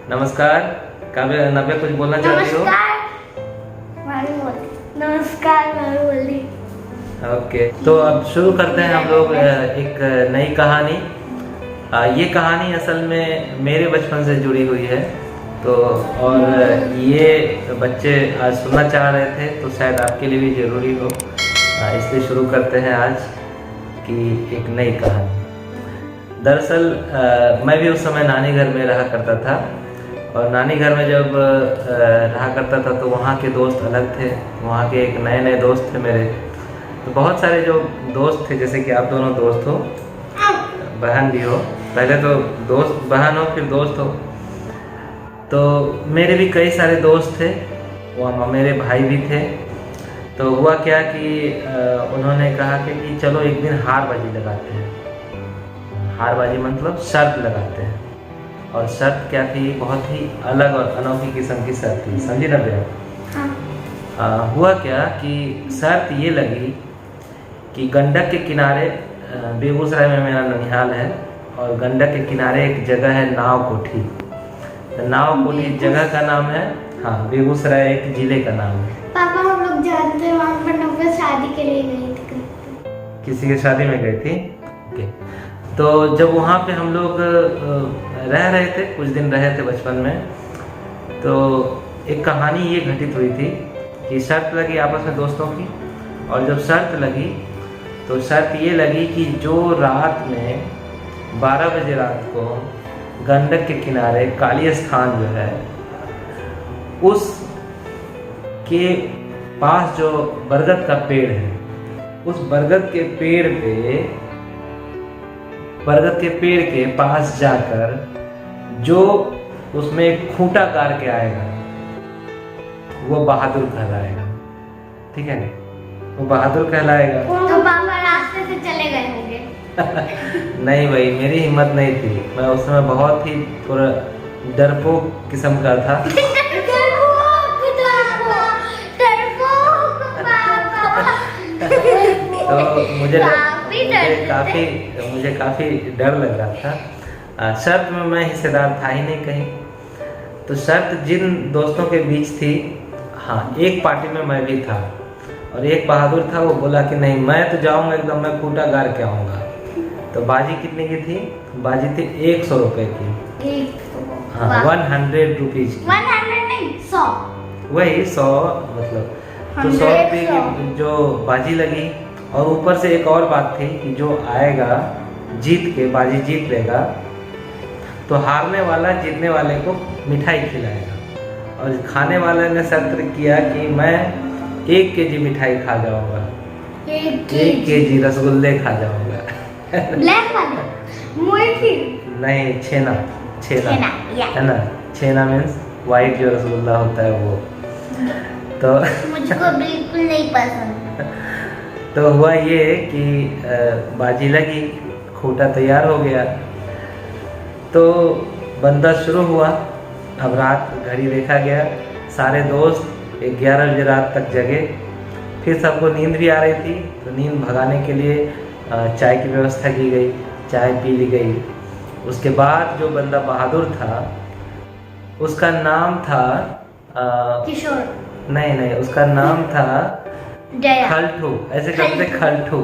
नमस्कार काव्य, नव्या कुछ बोलना चाहती हो? नमस्कार मैं बोली। ओके, तो अब शुरू करते हैं हम लोग एक नई कहानी। ये कहानी असल में मेरे बचपन से जुड़ी हुई है, तो और ये बच्चे आज सुनना चाह रहे थे, तो शायद आपके लिए भी ज़रूरी हो, इसलिए शुरू करते हैं आज की एक नई कहानी। दरअसल मैं भी उस समय नानी घर में रहा करता था, और नानी घर में जब रहा करता था तो वहाँ के दोस्त अलग थे, वहाँ के एक नए नए दोस्त थे मेरे। तो बहुत सारे जो दोस्त थे, जैसे कि आप दोनों दोस्त हो, बहन भी हो, पहले तो दोस्त बहन हो फिर दोस्त हो, तो मेरे भी कई सारे दोस्त थे, वहाँ मेरे भाई भी थे। तो हुआ क्या कि उन्होंने कहा कि चलो एक दिन हारबाजी लगाते हैं। हारबाजी मतलब शर्त लगाते हैं, और शर्त क्या थी, बहुत ही अलग और अनोखी किस्म की शर्त थी, समझी ना भैया? हुआ क्या कि शर्त ये लगी कि गंडक के किनारे, बेगूसराय में मेरा ननिहाल है, और गंडक के किनारे एक जगह है नाव कोठी। नाव कोठी जगह का नाम है, हाँ, बेगूसराय एक जिले का नाम है। पापा हम लोग जानते हैं, वहाँ पर नव्या शादी के लिए गई थी। किसी की शादी में गई थी? ओके। तो जब वहाँ पे हम लोग रह रहे थे, कुछ दिन रहे थे बचपन में, तो एक कहानी ये घटित हुई थी कि शर्त लगी आपस में दोस्तों की, और जब शर्त लगी तो शर्त ये लगी कि जो रात में 12 बजे रात को गंडक के किनारे काली स्थान जो है, उस के पास जो बरगद का पेड़ है, उस बरगद के पेड़ के पास जाकर जो उसमें एक खूंटा गाड़ के आएगा वो बहादुर कहलाएगा। ठीक है, वो बहादुर कहलाएगा। तो पापा रास्ते से चले गए होंगे। नहीं भाई, मेरी हिम्मत नहीं थी, मैं उस समय बहुत ही थोड़ा डरपोक किस्म का था। तो मुझे काफ़ी डर लग रहा था। शर्त में मैं हिस्सेदार था ही नहीं कहीं। तो शर्त जिन दोस्तों के बीच थी, हाँ, एक पार्टी में मैं भी था, और एक बहादुर था, वो बोला कि नहीं मैं तो जाऊंगा एकदम, मैं खूंटा गाड़ के आऊँगा। तो बाजी कितने की थी? बाजी थी 100 रुपए की। हाँ, 100 रुपीज की। 100 नहीं, 100। वही 100 मतलब, तो 100 रुपये की जो बाजी लगी। और ऊपर से एक और बात थी कि जो आएगा जीत के, बाजी जीत लेगा, तो हारने वाला जीतने वाले को मिठाई खिलाएगा। और खाने वाले ने शर्त किया कि मैं 1 केजी मिठाई खा जाऊंगा, 1 केजी रसगुल्ले खा जाऊंगा। ब्लैक वाला? मोइफी? नहीं, छेना है ना, छेना मीन्स वाइट जो रसगुल्ला होता है वो। तो मुझको बिल्कुल नहीं पसंद। तो हुआ ये कि बाजी लगी, खूंटा तैयार हो गया, तो बंदा शुरू हुआ। अब रात घड़ी देखा गया, सारे दोस्त 11 बजे रात तक जगे। फिर सबको नींद भी आ रही थी, तो नींद भगाने के लिए चाय की व्यवस्था की गई, चाय पी ली गई। उसके बाद जो बंदा बहादुर था, उसका नाम था किशोर। नहीं, उसका नाम था खलठू। ऐसे करते खलठू।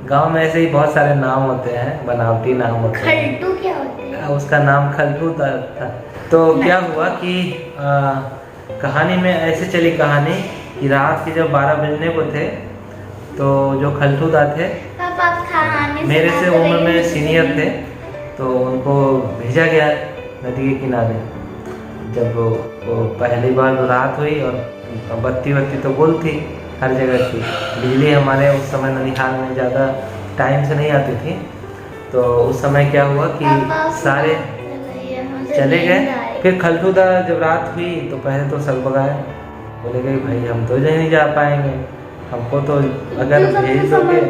गांव में ऐसे ही बहुत सारे नाम होते हैं, बनावटी नाम होते हैं। खलठू क्या होते हैं? उसका नाम खलठू था। तो क्या हुआ कि कहानी में ऐसे चली कहानी कि रात के जब 12 बजने को थे, तो जो खलठूदा थे, मेरे से उम्र में सीनियर थे, तो उनको भेजा गया नदी के किनारे। जब वो पहली बार रात हुई, और बत्ती तो गुल थी हर जगह की, बिजली हमारे उस समय ननिहाल में ज़्यादा टाइम से नहीं आती थी। तो उस समय क्या हुआ कि सारे चले गए। फिर खलठूदा जब रात हुई तो पहले तो सर बगाए, बोले गए भाई हम तो नहीं जा पाएंगे, हमको तो अगर भेज दोगे।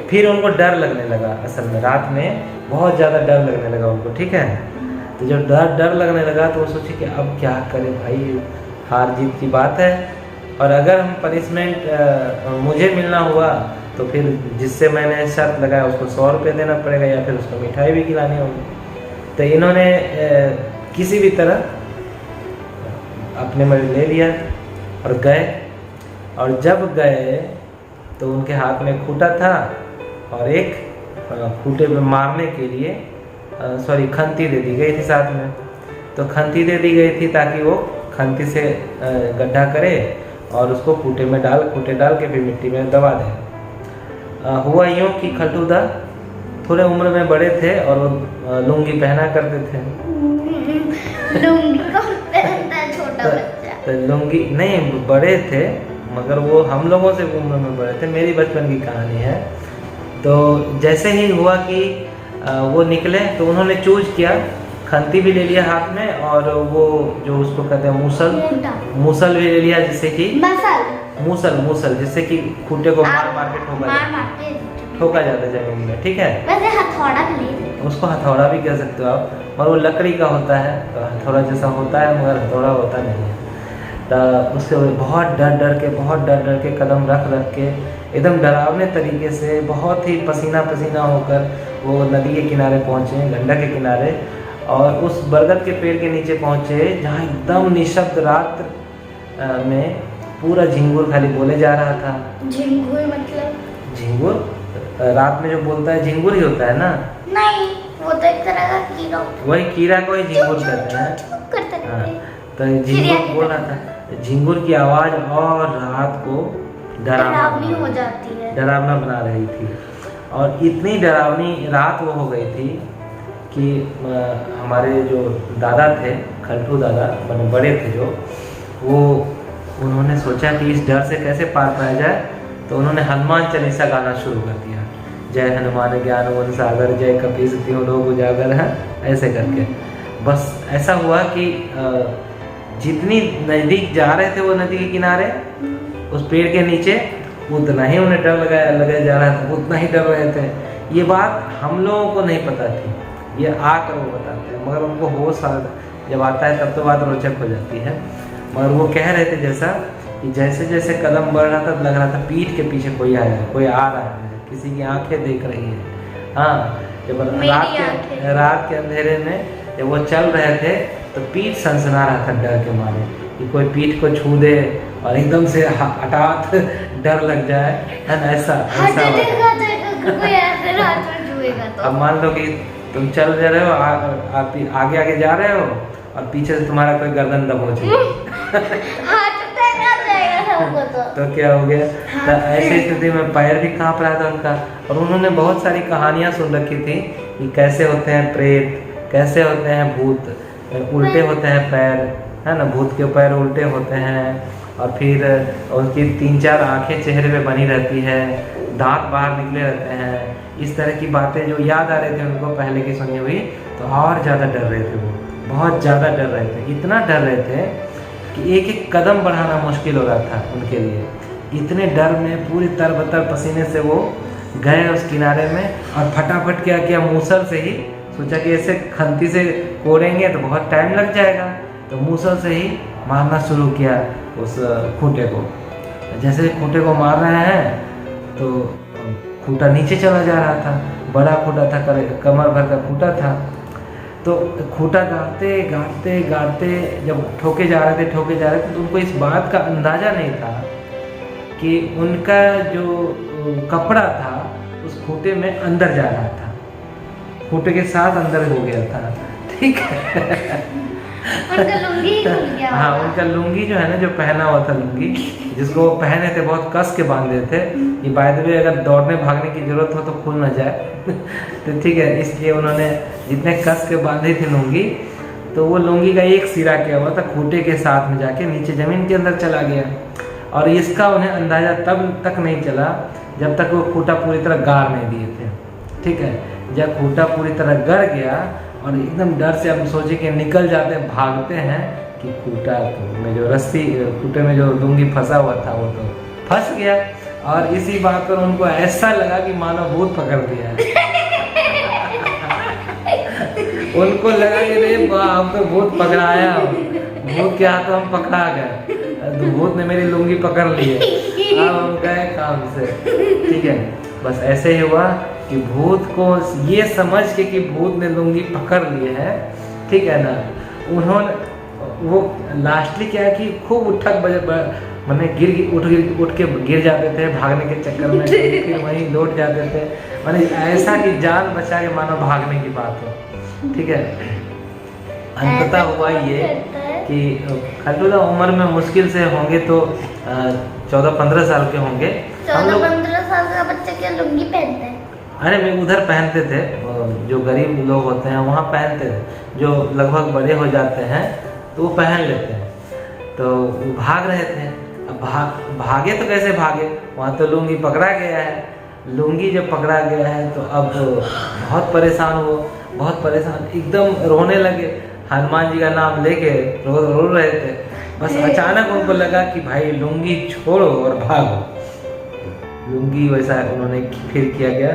फिर उनको डर लगने लगा, असल में रात में बहुत ज़्यादा डर लगने लगा उनको। ठीक है, तो जब डर लगने लगा तो वो सोचे कि अब क्या करें भाई, हार जीत की बात है, और अगर हम पनिशमेंट मुझे मिलना हुआ तो फिर जिससे मैंने शर्त लगाया उसको 100 रुपये देना पड़ेगा, या फिर उसको मिठाई भी खिलानी होगी। तो इन्होंने किसी भी तरह अपने में ले लिया और गए। और जब गए तो उनके हाथ में खूंटा था और एक खूंटे पे मारने के लिए खंती दे दी गई थी साथ में। तो खंती दे दी गई थी ताकि वो खंती से गड्ढा करे और उसको खूंटे डाल के फिर मिट्टी में दबा दे। हुआ यूँ कि खलटूदा थोड़े उम्र में बड़े थे और वो लुंगी पहना करते थे। लुंगी कौन पहनता है, छोटा बच्चा? तो लुंगी नहीं, बड़े थे मगर वो हम लोगों से उम्र में बड़े थे। मेरी बचपन की कहानी है। तो जैसे ही हुआ कि वो निकले तो उन्होंने चूज किया, खंती भी ले लिया हाथ में और वो जो उसको कहते हैं मूसल भी ले लिया, जिससे कि मूसल जिससे कि खूंटे को मार के ठोका जाता है जमीन में। ठीक है, वैसे हथौड़ा भी ले, उसको हथौड़ा भी कह सकते हो आप, और वो लकड़ी का होता है, तो हथौड़ा जैसा होता है मगर हथौड़ा होता नहीं है। तो उसके बहुत डर डर के कदम रख के एकदम डरावने तरीके से बहुत ही पसीना होकर वो नदी के किनारे पहुँचे, गंगा के किनारे, और उस बरगद के पेड़ के नीचे पहुँचे जहाँ एकदम निशब्द रात में पूरा झिंगुर खाली बोले जा रहा था। झिंगुर मतलब झिंगुर रात में जो बोलता है झिंगुर ही होता है ना? नहीं, वो तो एक तरह का कीड़ा, वही कीड़ा को ही झिंगुर कहते हैं। हाँ, तो झिंगुर बोल रहा था। झिंगुर की आवाज और रात को डरावनी हो जाती है, डरावना बना रही थी। और इतनी डरावनी रात वो हो गई थी कि हमारे जो दादा थे, खलटू दादा मैंने बड़े थे जो, वो उन्होंने सोचा कि इस डर से कैसे पार पाया जाए। तो उन्होंने हनुमान चालीसा गाना शुरू कर दिया, जय हनुमान ज्ञान गुण सागर, जय कपीस तिहुँ लोक उजागर है, ऐसे करके। बस ऐसा हुआ कि जितनी नज़दीक जा रहे थे वो नदी के किनारे उस पेड़ के नीचे, उतना ही उन्हें डर लगाया जा रहा था, उतना ही डर रहे थे। ये बात हम लोगों को नहीं पता थी, ये आकर वो बताते हैं, मगर उनको होश जब आता है तब तो बात रोचक हो जाती है। मगर वो कह रहे थे कि जैसे जैसे कदम बढ़ रहा था लग रहा था पीठ के पीछे कोई आ रहा है, किसी की आंखें देख रही है। हाँ, जब रात के अंधेरे में जब वो चल रहे थे तो पीठ सनसना रहा था डर के मारे कि कोई पीठ को छू दे और एकदम से हठात डर लग जाए, है ना? ऐसा अब मान लो कि तुम चल रहे हो, आगे जा रहे हो और पीछे से तुम्हारा कोई गर्दन दबोच तो क्या हो गया? तो ऐसी स्थिति में पैर भी कांप रहा था उनका। और उन्होंने बहुत सारी कहानियां सुन रखी थी कि कैसे होते हैं प्रेत, कैसे होते हैं भूत, उल्टे होते हैं पैर, है ना? भूत के पैर उल्टे होते हैं और फिर उनकी 3-4 आंखें चेहरे पे बनी रहती है, दांत बाहर निकले रहते हैं। इस तरह की बातें जो याद आ रही थी उनको पहले की सुनी हुई, तो और ज़्यादा डर रहे थे वो, बहुत ज़्यादा डर रहे थे। इतना डर रहे थे कि एक कदम बढ़ाना मुश्किल हो रहा था उनके लिए। इतने डर में पूरी तरबतर पसीने से वो गए उस किनारे में और फटाफट क्या किया, मूसल से ही सोचा कि ऐसे खंती से कोड़ेंगे तो बहुत टाइम लग जाएगा, तो मूसल से ही मारना शुरू किया उस खूंटे को। जैसे खूंटे को मार रहे हैं तो खूंटा नीचे चला जा रहा था, बड़ा खूंटा था, कमर भर का खूंटा था। तो खूंटा गाड़ते जब ठोके जा रहे थे तो उनको इस बात का अंदाज़ा नहीं था कि उनका जो कपड़ा था उस खूंटे में अंदर जा रहा था, खूंटे के साथ अंदर हो गया था। ठीक है। उनका लुंगी खुल गया। हाँ, उनका लुंगी जो है ना, जो पहना हुआ था लुंगी, जिसको वो पहने थे, बहुत कस के बांधे थे कि बाय द वे अगर दौड़ने भागने की जरूरत हो तो खुल ना जाए। तो ठीक है, इसलिए उन्होंने जितने कस के बांधी थी लुंगी, तो वो लुंगी का एक सिरा क्या हुआ था, खूंटे के साथ में जाके नीचे जमीन के अंदर चला गया। और इसका उन्हें अंदाज़ा तब तक नहीं चला जब तक वो खूंटा पूरी तरह गाड़ नहीं दिए थे। ठीक है, जब खूंटा पूरी तरह गड़ गया और एकदम डर से हम सोचे कि निकल जाते हैं, भागते हैं, कि खूंटा में जो रस्सी, खूंटे में जो लुंगी फंसा हुआ था वो तो फंस गया। और इसी बात पर उनको ऐसा लगा कि मानो भूत पकड़ दिया है। उनको लगा कि रे हम तो भूत पकड़ाया, भूत के हाथ हम पकड़ा गए, तो भूत ने मेरी लुंगी पकड़ ली है, अब हम गए काम से। ठीक है, बस ऐसे ही हुआ कि भूत को ये समझ के कि भूत ने लुंगी पकड़ ली है, ठीक है ना, उन्होंने वो लास्टली क्या है कि खूब उठक मैंने उठ के गिर जाते थे भागने के चक्कर में, फिर वहीं लौट जाते थे। मैंने ऐसा कि जान बचा के मानो भागने की बात हो, ठीक है। अंततः हुआ ये कि खलटूदा उम्र में मुश्किल से होंगे तो 14-15 साल के होंगे। 14-15 साल का बच्चा क्या लुंगी पहनता है? अरे मैं उधर पहनते थे, जो गरीब लोग होते हैं वहाँ पहनते थे, जो लगभग बड़े हो जाते हैं तो वो पहन लेते हैं। तो वो भाग रहे थे। अब भागे तो कैसे भागे, वहाँ तो लुंगी पकड़ा गया है। लुंगी जब पकड़ा गया है तो अब बहुत परेशान हो, बहुत परेशान, एकदम रोने लगे। हनुमान जी का नाम लेके रो रहे थे। बस अचानक उनको लगा कि भाई लुंगी छोड़ो और भागो। लुंगी वैसा उन्होंने फिर किया गया,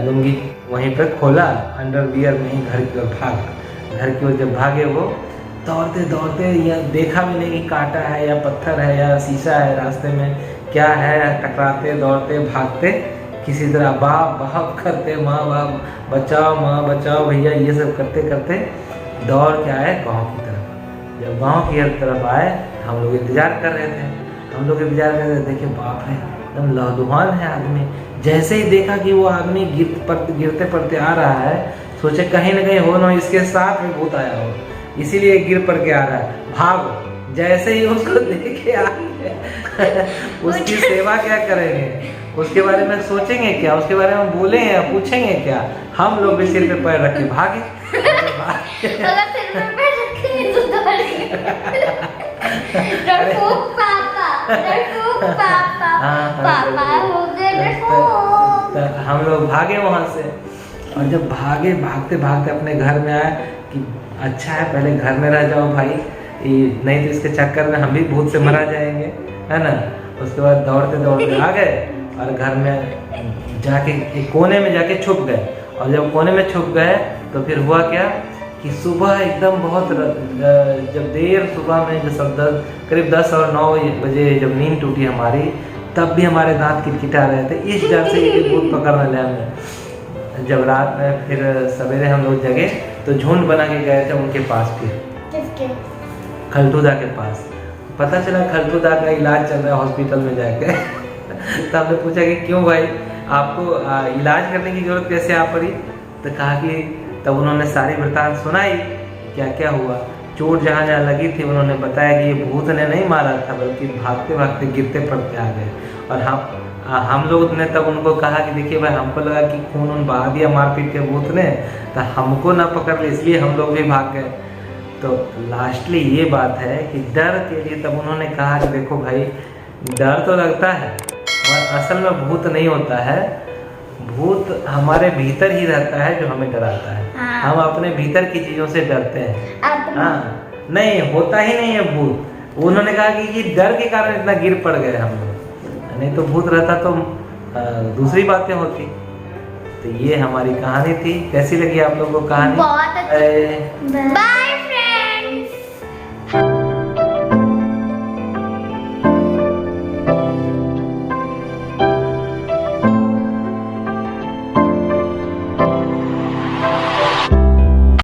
लुंगी वहीं पर खोला, अंडरवियर में ही घर की ओर भागा। घर की ओर जब भागे वो दौड़ते दौड़ते, या देखा भी नहीं कि कांटा है या पत्थर है या शीशा है रास्ते में, क्या है, टकराते दौड़ते भागते किसी तरह बाप बाप करते, माँ बाप बचाओ भैया, ये सब करते करते दौड़ के आए गांव की तरफ। जब गांव की तरफ आए, हम लोग इंतजार कर रहे थे। देखे बाप रे एकदम लहलुहान है आदमी। जैसे ही देखा कि वो आदमी गिरते पड़ते आ रहा है, सोचे कहीं ना कहीं हो ना इसके साथ में भूत आया हो, इसीलिए गिर पड़ के आ रहा है, भागो। जैसे ही उसको देखे आए उसकी सेवा क्या करेंगे, उसके बारे में सोचेंगे क्या, उसके बारे में बोलेंगे या पूछेंगे क्या। हम लोग भी सिर पे पैर रख के भागे। अगर सिर पे पैर रखेंगे तो दौड़ेंगे। डरपोक पापा हो गए डरपोक। हम लोग भागे वहाँ से, और जब भागते भागते अपने घर में आए कि अच्छा है पहले घर में रह जाओ भाई, नहीं तो इसके चक्कर में हम भी भूत से मरा जाएंगे, है ना। उसके बाद दौड़ते आ गए और घर में जाके एक कोने में जाके छुप गए। और जब कोने में छुप गए तो फिर हुआ क्या कि सुबह एकदम बहुत जब देर सुबह में करीब 10 और 9 बजे जब नींद टूटी हमारी, तब भी हमारे दांत किटकिटा रहे थे इस डर से कि भूत पकड़ने लगा हमें। जब रात में फिर सवेरे हम लोग जगे तो झुंड बना के गए थे उनके पास, फिर खलटूदा के पास। पता चला खलटूदा का इलाज चल रहा है हॉस्पिटल में जाके। तो हमने पूछा कि क्यों भाई आपको इलाज करने की जरूरत कैसे आ पड़ी। तो कहा कि तब उन्होंने सारी वृतांत सुनाई, क्या क्या हुआ, चोट जहाँ जहाँ लगी थी उन्होंने बताया कि ये भूत ने नहीं मारा था, बल्कि भागते भागते गिरते पड़ते आ गए। और हम लोग ने तब उनको कहा कि देखिए भाई हमको लगा कि खून बहा दिया मारपीट के भूत ने, तो हमको ना पकड़ ले, इसलिए हम लोग भी भाग गए। तो लास्टली ये बात है कि डर के लिए तब उन्होंने कहा कि देखो भाई डर तो लगता है और असल में भूत नहीं होता है, भूत हमारे भीतर ही रहता है जो हमें डराता है। हाँ। हम अपने भीतर की चीजों से डरते हैं। हाँ, नहीं होता ही नहीं है भूत। उन्होंने कहा कि ये डर के कारण इतना गिर पड़ गए हम लोग, नहीं तो भूत रहता तो दूसरी बातें होती। तो ये हमारी कहानी थी। कैसी लगी आप लोगों को कहानी? बहुत अच्छी। बाय।